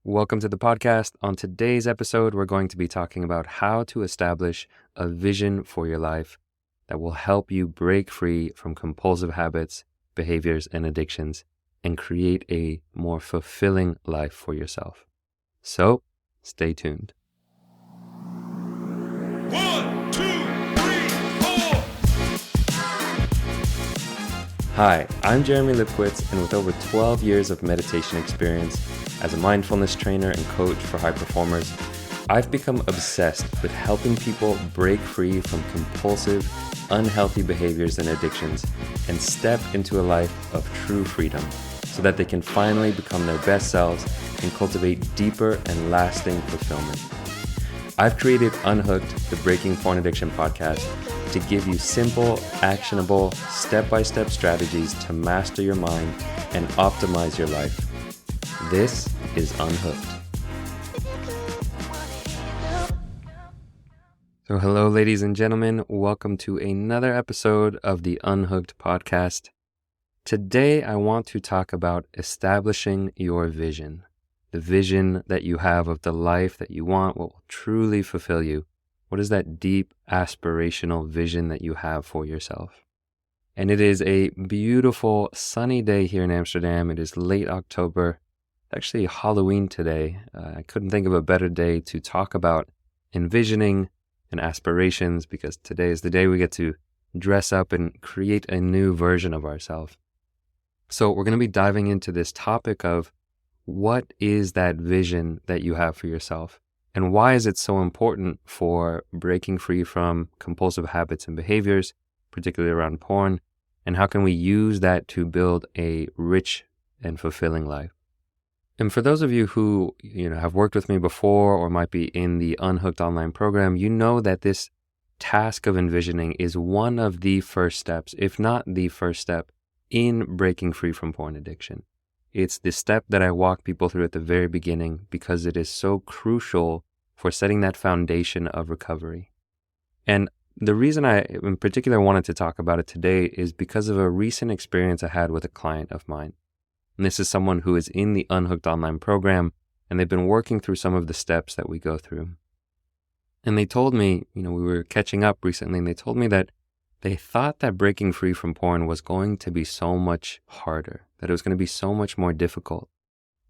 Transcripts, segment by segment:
Welcome to the podcast. On today's episode, we're going to be talking about how to establish a vision for your life that will help you break free from compulsive habits, behaviors, and addictions and create a more fulfilling life for yourself. So, stay tuned. 1, 2, 3, 4. Hi, I'm Jeremy Lipkowitz, and with over 12 years of meditation experience as a mindfulness trainer and coach for high performers, I've become obsessed with helping people break free from compulsive, unhealthy behaviors and addictions and step into a life of true freedom so that they can finally become their best selves and cultivate deeper and lasting fulfillment. I've created Unhooked, the Breaking Porn Addiction podcast, to give you simple, actionable, step-by-step strategies to master your mind and optimize your life. This is Unhooked. So hello, ladies and gentlemen. Welcome to another episode of the Unhooked podcast. Today, I want to talk about establishing your vision. The vision that you have of the life that you want, what will truly fulfill you. What is that deep aspirational vision that you have for yourself? And it is a beautiful sunny day here in Amsterdam. It is late October. It's actually Halloween today. I couldn't think of a better day to talk about envisioning and aspirations, because today is the day we get to dress up and create a new version of ourselves. So we're going to be diving into this topic of what is that vision that you have for yourself? And why is it so important for breaking free from compulsive habits and behaviors, particularly around porn? And how can we use that to build a rich and fulfilling life? And for those of you who have worked with me before or might be in the Unhooked online program, you know that this task of envisioning is one of the first steps, if not the first step, in breaking free from porn addiction. It's the step that I walk people through at the very beginning because it is so crucial for setting that foundation of recovery. And the reason I in particular wanted to talk about it today is because of a recent experience I had with a client of mine. And this is someone who is in the Unhooked online program, and they've been working through some of the steps that we go through. And they told me, we were catching up recently, and they told me that they thought that breaking free from porn was going to be so much harder, that it was going to be so much more difficult.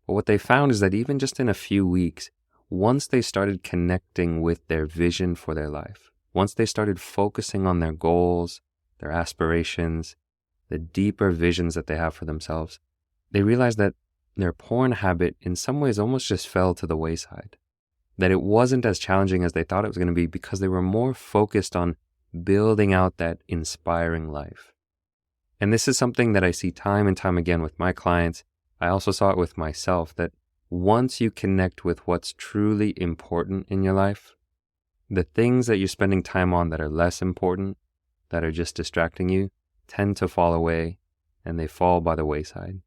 But what they found is that even just in a few weeks, once they started connecting with their vision for their life, once they started focusing on their goals, their aspirations, the deeper visions that they have for themselves, they realized that their porn habit in some ways almost just fell to the wayside. That it wasn't as challenging as they thought it was going to be because they were more focused on building out that inspiring life. And this is something that I see time and time again with my clients. I also saw it with myself, that once you connect with what's truly important in your life, the things that you're spending time on that are less important, that are just distracting you, tend to fall away and they fall by the wayside.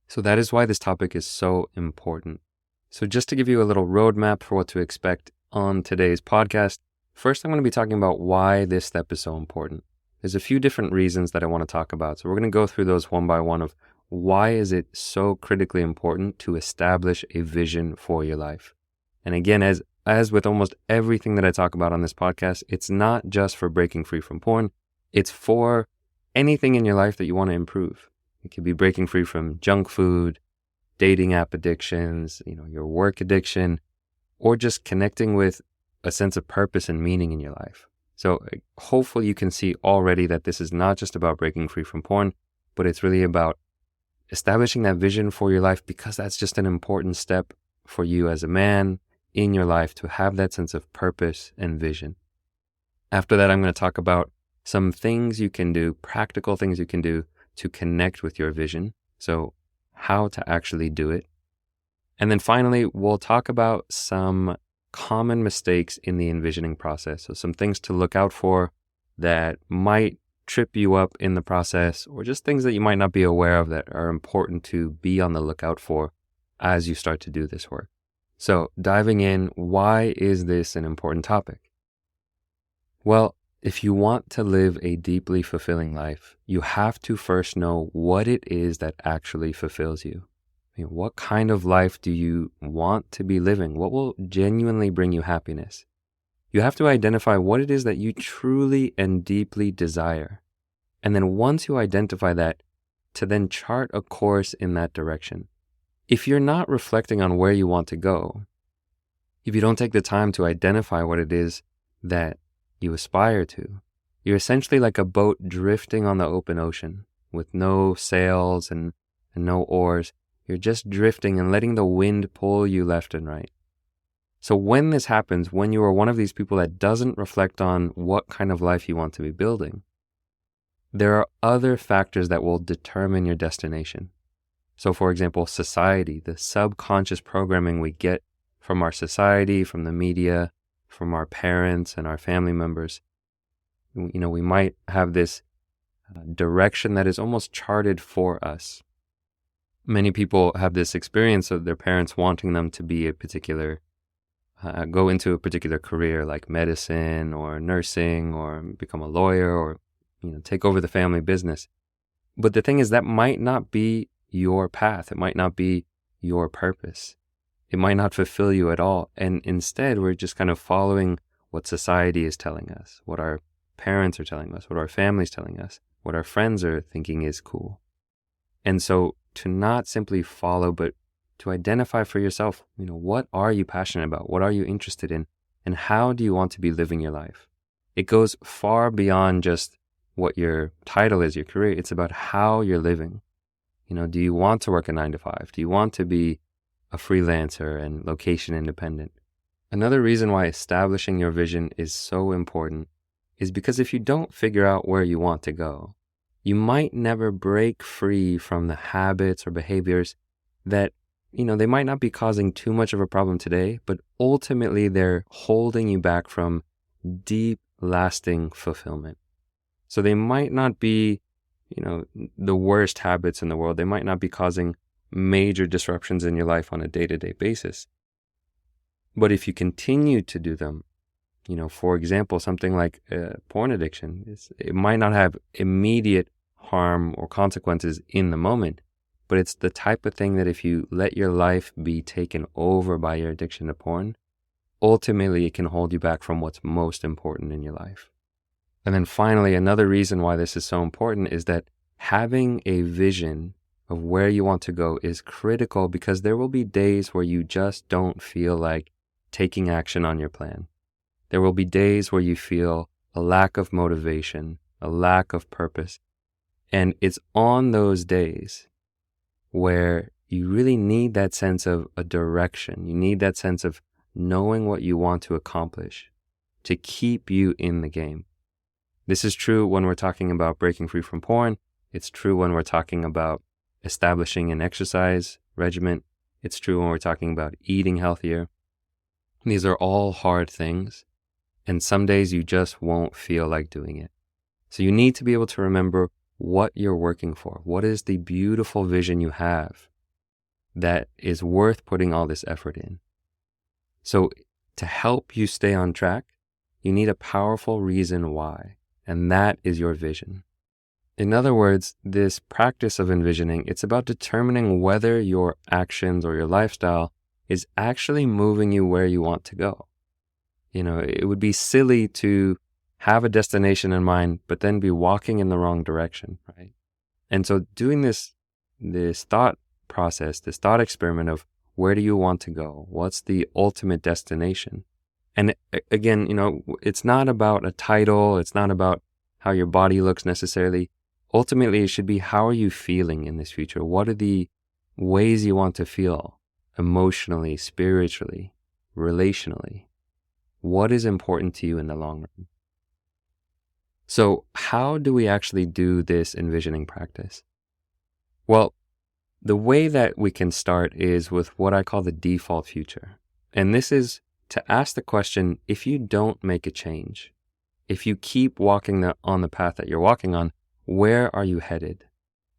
So that is why this topic is so important. So just to give you a little roadmap for what to expect on today's podcast, first I'm going to be talking about why this step is so important. There's a few different reasons that I want to talk about. So we're going to go through those one by one of why is it so critically important to establish a vision for your life. And again, as with almost everything that I talk about on this podcast, it's not just for breaking free from porn. It's for anything in your life that you want to improve. It could be breaking free from junk food, dating app addictions, your work addiction, or just connecting with a sense of purpose and meaning in your life. So hopefully you can see already that this is not just about breaking free from porn, but it's really about establishing that vision for your life, because that's just an important step for you as a man in your life to have that sense of purpose and vision. After that, I'm going to talk about some things you can do, practical things you can do to connect with your vision. So how to actually do it. And then finally, we'll talk about some common mistakes in the envisioning process. So some things to look out for that might trip you up in the process, or just things that you might not be aware of that are important to be on the lookout for as you start to do this work. So diving in, why is this an important topic? Well, if you want to live a deeply fulfilling life, you have to first know what it is that actually fulfills you. What kind of life do you want to be living? What will genuinely bring you happiness? You have to identify what it is that you truly and deeply desire. And then once you identify that, to then chart a course in that direction. If you're not reflecting on where you want to go, if you don't take the time to identify what it is that you aspire to, you're essentially like a boat drifting on the open ocean with no sails and no oars. You're just drifting and letting the wind pull you left and right. So when this happens, when you are one of these people that doesn't reflect on what kind of life you want to be building, there are other factors that will determine your destination. So for example, society, the subconscious programming we get from our society, from the media, from our parents and our family members. We might have this direction that is almost charted for us. Many people have this experience of their parents wanting them to be go into a particular career like medicine or nursing or become a lawyer or take over the family business. But the thing is, that might not be your path. It might not be your purpose. It might not fulfill you at all. And instead, we're just kind of following what society is telling us, what our parents are telling us, what our family's telling us, what our friends are thinking is cool. And so to not simply follow, but to identify for yourself, what are you passionate about? What are you interested in? And how do you want to be living your life? It goes far beyond just what your title is, your career. It's about how you're living. Do you want to work a 9-to-5? Do you want to be a freelancer and location independent? Another reason why establishing your vision is so important is because if you don't figure out where you want to go, you might never break free from the habits or behaviors that, they might not be causing too much of a problem today, but ultimately they're holding you back from deep, lasting fulfillment. So they might not be, the worst habits in the world. They might not be causing major disruptions in your life on a day-to-day basis. But if you continue to do them, for example, something like porn addiction, it might not have immediate harm or consequences in the moment, but it's the type of thing that if you let your life be taken over by your addiction to porn, ultimately it can hold you back from what's most important in your life. And then finally, another reason why this is so important is that having a vision of where you want to go is critical, because there will be days where you just don't feel like taking action on your plan. There will be days where you feel a lack of motivation, a lack of purpose. And it's on those days where you really need that sense of a direction. You need that sense of knowing what you want to accomplish to keep you in the game. This is true when we're talking about breaking free from porn. It's true when we're talking about establishing an exercise regimen. It's true when we're talking about eating healthier. These are all hard things, and some days you just won't feel like doing it. So you need to be able to remember what you're working for. What is the beautiful vision you have that is worth putting all this effort in? So to help you stay on track, you need a powerful reason why, and that is your vision. In other words, this practice of envisioning, it's about determining whether your actions or your lifestyle is actually moving you where you want to go. It would be silly to have a destination in mind, but then be walking in the wrong direction, right? And so doing this thought process, this thought experiment of where do you want to go? What's the ultimate destination? And again, it's not about a title. It's not about how your body looks necessarily. Ultimately, it should be, how are you feeling in this future? What are the ways you want to feel emotionally, spiritually, relationally? What is important to you in the long run? So how do we actually do this envisioning practice? Well, the way that we can start is with what I call the default future. And this is to ask the question, if you don't make a change, if you keep walking on the path that you're walking on, where are you headed?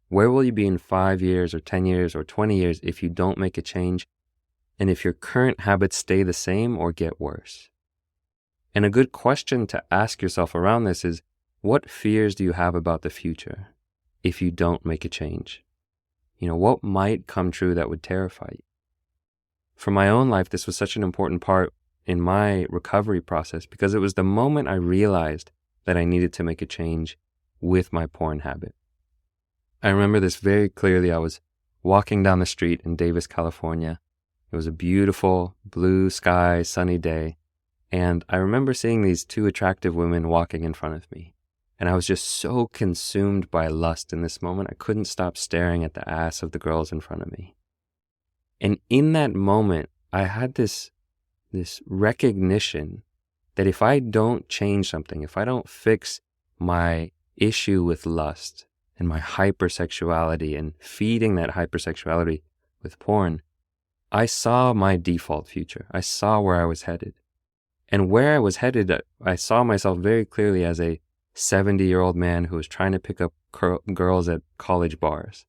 Where will you be in 5 years or 10 years or 20 years if you don't make a change? And if your current habits stay the same or get worse? And a good question to ask yourself around this is, what fears do you have about the future if you don't make a change? What might come true that would terrify you? For my own life, this was such an important part in my recovery process because it was the moment I realized that I needed to make a change with my porn habit. I remember this very clearly. I was walking down the street in Davis, California. It was a beautiful blue sky, sunny day. And I remember seeing these two attractive women walking in front of me. And I was just so consumed by lust in this moment, I couldn't stop staring at the ass of the girls in front of me. And in that moment, I had this recognition that if I don't change something, if I don't fix my issue with lust and my hypersexuality and feeding that hypersexuality with porn, I saw my default future. I saw where I was headed. And where I was headed, I saw myself very clearly as a 70-year-old man who was trying to pick up girls at college bars.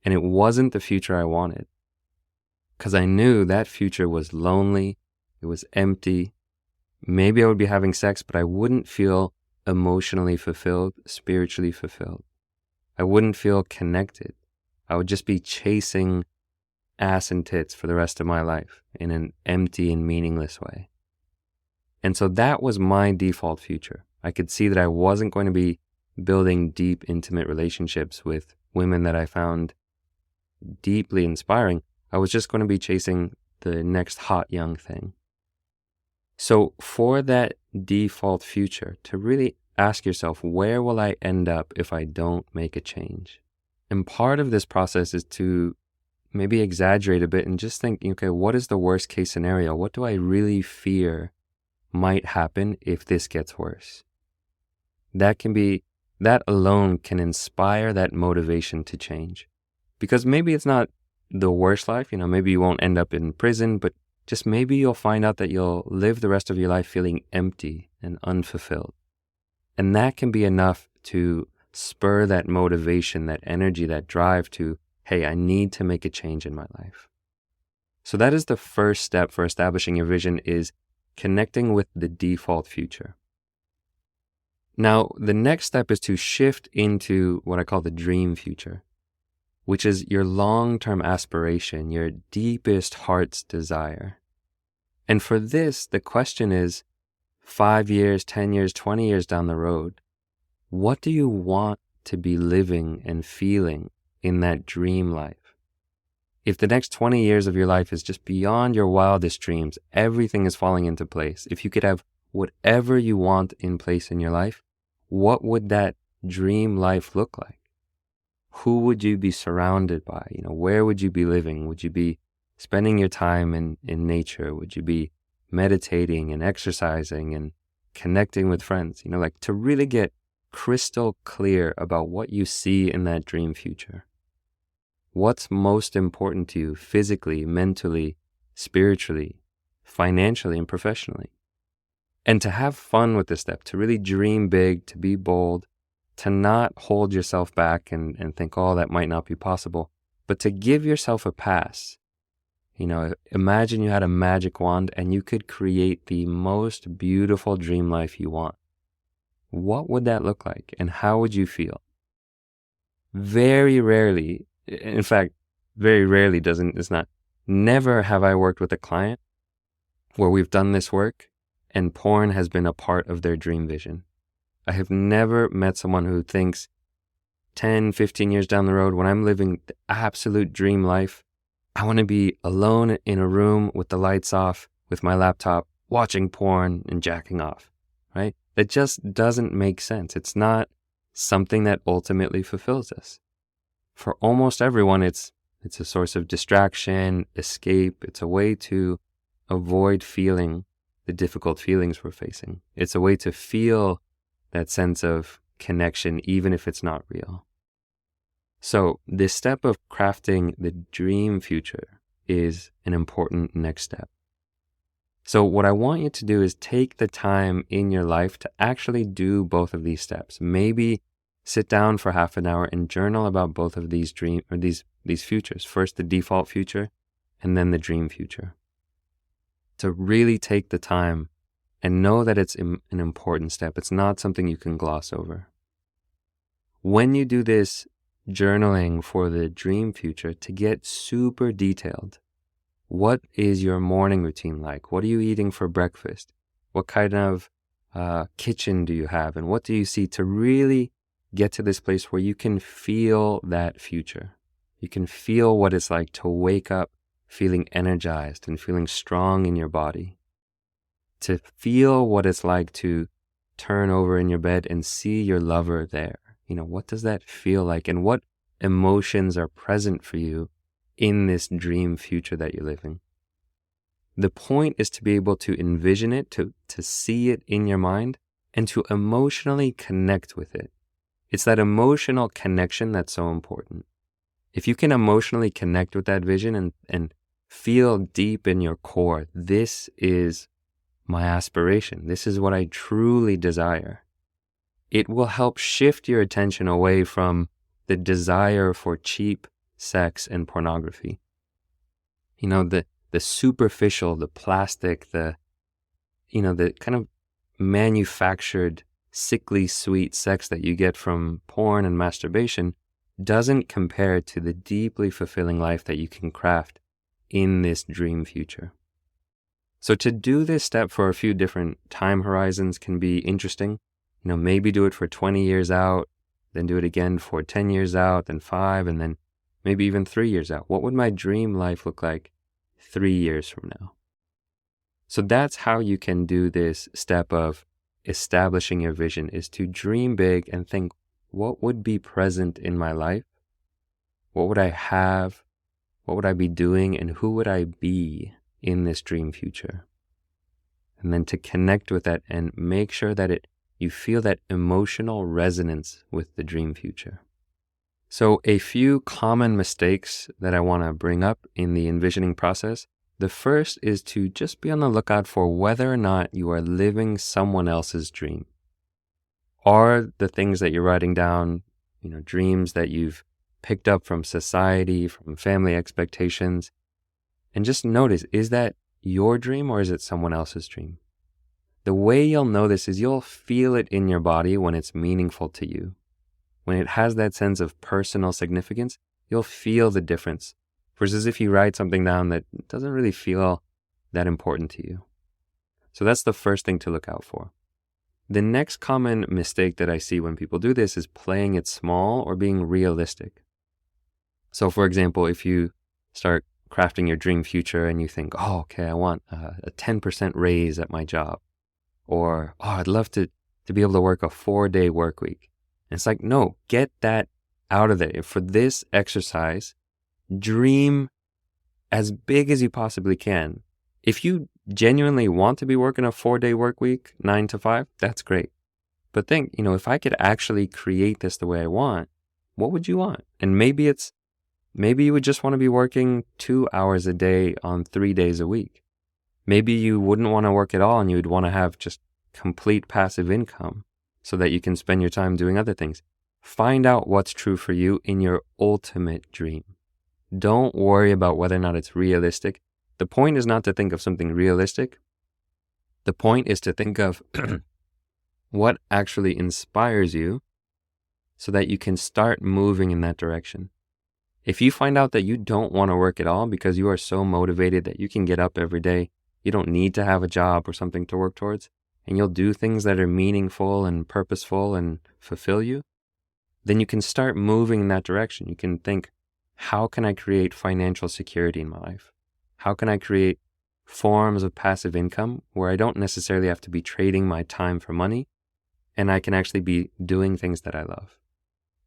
And it wasn't the future I wanted. Because I knew that future was lonely, it was empty. Maybe I would be having sex, but I wouldn't feel emotionally fulfilled, spiritually fulfilled. I wouldn't feel connected. I would just be chasing ass and tits for the rest of my life in an empty and meaningless way. And so that was my default future. I could see that I wasn't going to be building deep, intimate relationships with women that I found deeply inspiring. I was just going to be chasing the next hot young thing. So for that default future, to really ask yourself, where will I end up if I don't make a change? And part of this process is to maybe exaggerate a bit and just think, okay, what is the worst case scenario? What do I really fear might happen if this gets worse? That alone can inspire that motivation to change. Because maybe it's not the worst life, maybe you won't end up in prison, but just maybe you'll find out that you'll live the rest of your life feeling empty and unfulfilled. And that can be enough to spur that motivation, that energy, that drive to, hey, I need to make a change in my life. So that is the first step for establishing your vision, is connecting with the default future. Now, the next step is to shift into what I call the dream future, which is your long-term aspiration, your deepest heart's desire. And for this, the question is, 5 years, 10 years, 20 years down the road, what do you want to be living and feeling in that dream life? If the next 20 years of your life is just beyond your wildest dreams, everything is falling into place. If you could have whatever you want in place in your life, what would that dream life look like? Who would you be surrounded by? Where would you be living? Would you be spending your time in nature? Would you be meditating and exercising and connecting with friends? To really get crystal clear about what you see in that dream future. What's most important to you physically, mentally, spiritually, financially, and professionally? And to have fun with this step, to really dream big, to be bold, to not hold yourself back and think, oh, that might not be possible, but to give yourself a pass. Imagine you had a magic wand and you could create the most beautiful dream life you want. What would that look like? And how would you feel? Very rarely, in fact, very rarely never have I worked with a client where we've done this work and porn has been a part of their dream vision. I have never met someone who thinks 10, 15 years down the road, when I'm living the absolute dream life, I want to be alone in a room with the lights off, with my laptop, watching porn and jacking off, right? That just doesn't make sense. It's not something that ultimately fulfills us. For almost everyone, it's a source of distraction, escape. It's a way to avoid feeling the difficult feelings we're facing. It's a way to feel that sense of connection, even if it's not real. So this step of crafting the dream future is an important next step. So what I want you to do is take the time in your life to actually do both of these steps. Maybe sit down for half an hour and journal about both of these these futures. First, the default future, and then the dream future. To really take the time and know that it's an important step. It's not something you can gloss over. When you do this, journaling for the dream future to get super detailed. What is your morning routine like? What are you eating for breakfast? What kind of kitchen do you have? And what do you see, to really get to this place where you can feel that future? You can feel what it's like to wake up feeling energized and feeling strong in your body. To feel what it's like to turn over in your bed and see your lover there. What does that feel like? And what emotions are present for you in this dream future that you're living? The point is to be able to envision it, to see it in your mind, and to emotionally connect with it. It's that emotional connection that's so important. If you can emotionally connect with that vision and feel deep in your core, this is my aspiration, this is what I truly desire, it will help shift your attention away from the desire for cheap sex and pornography. The superficial, the plastic, the kind of manufactured, sickly sweet sex that you get from porn and masturbation doesn't compare to the deeply fulfilling life that you can craft in this dream future. So to do this step for a few different time horizons can be interesting. Maybe do it for 20 years out, then do it again for 10 years out, then 5, and then maybe even 3 years out. What would my dream life look like 3 years from now? So that's how you can do this step of establishing your vision, is to dream big and think, what would be present in my life? What would I have? What would I be doing? And who would I be in this dream future? And then to connect with that and make sure that you feel that emotional resonance with the dream future. So a few common mistakes that I want to bring up in the envisioning process. The first is to just be on the lookout for whether or not you are living someone else's dream. Are the things that you're writing down, dreams that you've picked up from society, from family expectations? And just notice, is that your dream or is it someone else's dream? The way you'll know this is you'll feel it in your body when it's meaningful to you. When it has that sense of personal significance, you'll feel the difference. Versus if you write something down that doesn't really feel that important to you. So that's the first thing to look out for. The next common mistake that I see when people do this is playing it small or being realistic. So for example, if you start crafting your dream future and you think, I want a 10% raise at my job. Or, I'd love to be able to work a 4-day work week. And it's like, no, get that out of there. For this exercise, dream as big as you possibly can. If you genuinely want to be working a 4-day work week, 9 to 5, that's great. But think, if I could actually create this the way I want, what would you want? And maybe you would just want to be working 2 hours a day on 3 days a week. Maybe you wouldn't want to work at all and you would want to have just complete passive income so that you can spend your time doing other things. Find out what's true for you in your ultimate dream. Don't worry about whether or not it's realistic. The point is not to think of something realistic. The point is to think of what actually inspires you so that you can start moving in that direction. If you find out that you don't want to work at all because you are so motivated that you can get up every day, you don't need to have a job or something to work towards, and you'll do things that are meaningful and purposeful and fulfill you, then you can start moving in that direction. You can think, how can I create financial security in my life? How can I create forms of passive income where I don't necessarily have to be trading my time for money, and I can actually be doing things that I love?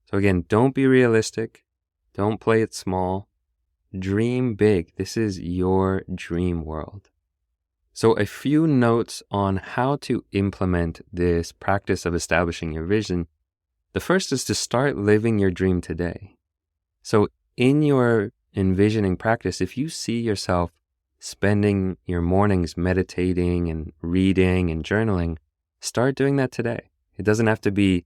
So again, don't be realistic. Don't play it small. Dream big. This is your dream world. So a few notes on how to implement this practice of establishing your vision. The first is to start living your dream today. So in your envisioning practice, if you see yourself spending your mornings meditating and reading and journaling, start doing that today. It doesn't have to be,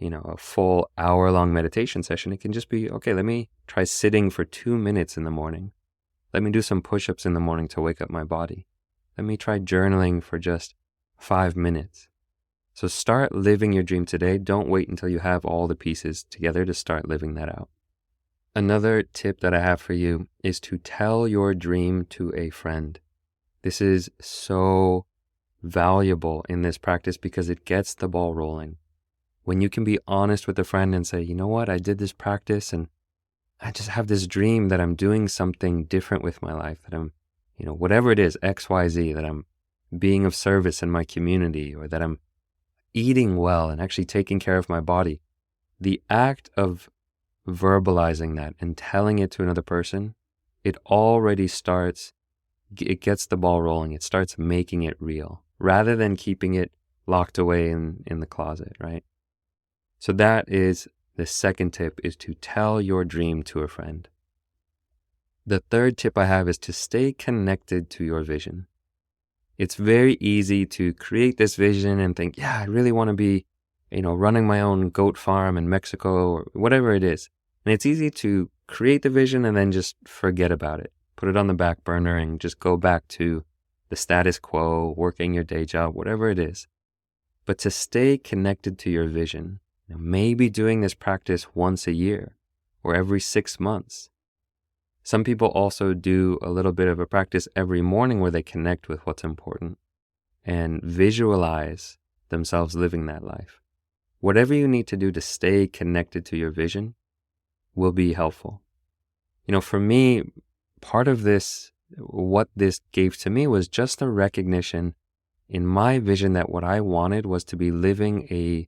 a full hour-long meditation session. It can just be, let me try sitting for 2 minutes in the morning. Let me do some push-ups in the morning to wake up my body. Let me try journaling for just 5 minutes. So start living your dream today. Don't wait until you have all the pieces together to start living that out. Another tip that I have for you is to tell your dream to a friend. This is so valuable in this practice because it gets the ball rolling. When you can be honest with a friend and say, you know what, I did this practice and I just have this dream that I'm doing something different with my life, that I'm, whatever it is, X, Y, Z, that I'm being of service in my community, or that I'm eating well and actually taking care of my body. The act of verbalizing that and telling it to another person, it gets the ball rolling. It starts making it real rather than keeping it locked away in the closet, right? So that is the second tip, is to tell your dream to a friend. The third tip I have is to stay connected to your vision. It's very easy to create this vision and think, yeah, I really want to be, running my own goat farm in Mexico or whatever it is. And it's easy to create the vision and then just forget about it. Put it on the back burner and just go back to the status quo, working your day job, whatever it is. But to stay connected to your vision, maybe doing this practice once a year or every 6 months. Some people also do a little bit of a practice every morning where they connect with what's important and visualize themselves living that life. Whatever you need to do to stay connected to your vision will be helpful. For me, part of this, what this gave to me was just a recognition in my vision that what I wanted was to be living a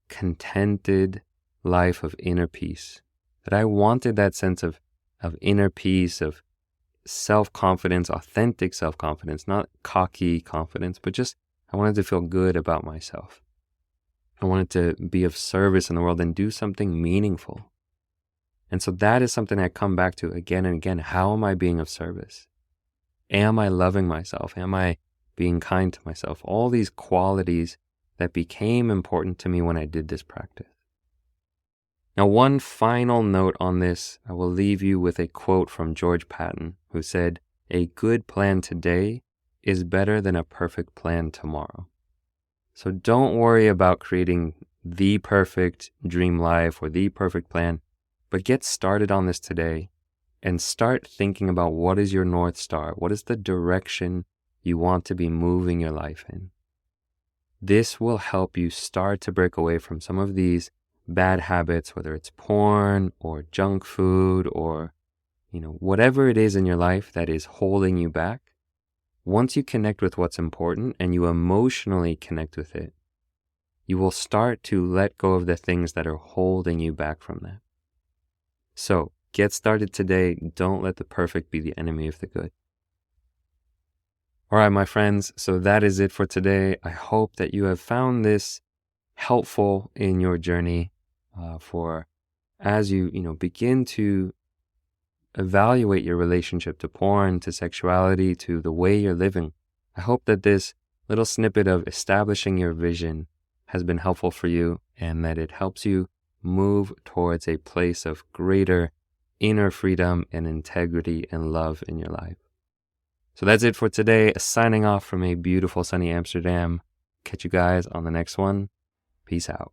contented life of inner peace. That I wanted that sense of inner peace, of self-confidence, authentic self-confidence, not cocky confidence, but just I wanted to feel good about myself. I wanted to be of service in the world and do something meaningful. And so that is something I come back to again and again. How am I being of service? Am I loving myself? Am I being kind to myself? All these qualities that became important to me when I did this practice. Now, one final note on this, I will leave you with a quote from George Patton, who said, "A good plan today is better than a perfect plan tomorrow." So don't worry about creating the perfect dream life or the perfect plan, but get started on this today and start thinking about what is your North Star? What is the direction you want to be moving your life in? This will help you start to break away from some of these bad habits, whether it's porn or junk food or, whatever it is in your life that is holding you back. Once you connect with what's important and you emotionally connect with it, you will start to let go of the things that are holding you back from that. So get started today. Don't let the perfect be the enemy of the good. All right, my friends. So that is it for today. I hope that you have found this helpful in your journey for as you begin to evaluate your relationship to porn, to sexuality, to the way you're living. I hope that this little snippet of establishing your vision has been helpful for you and that it helps you move towards a place of greater inner freedom and integrity and love in your life. So that's it for today. Signing off from a beautiful sunny Amsterdam. Catch you guys on the next one. Peace out.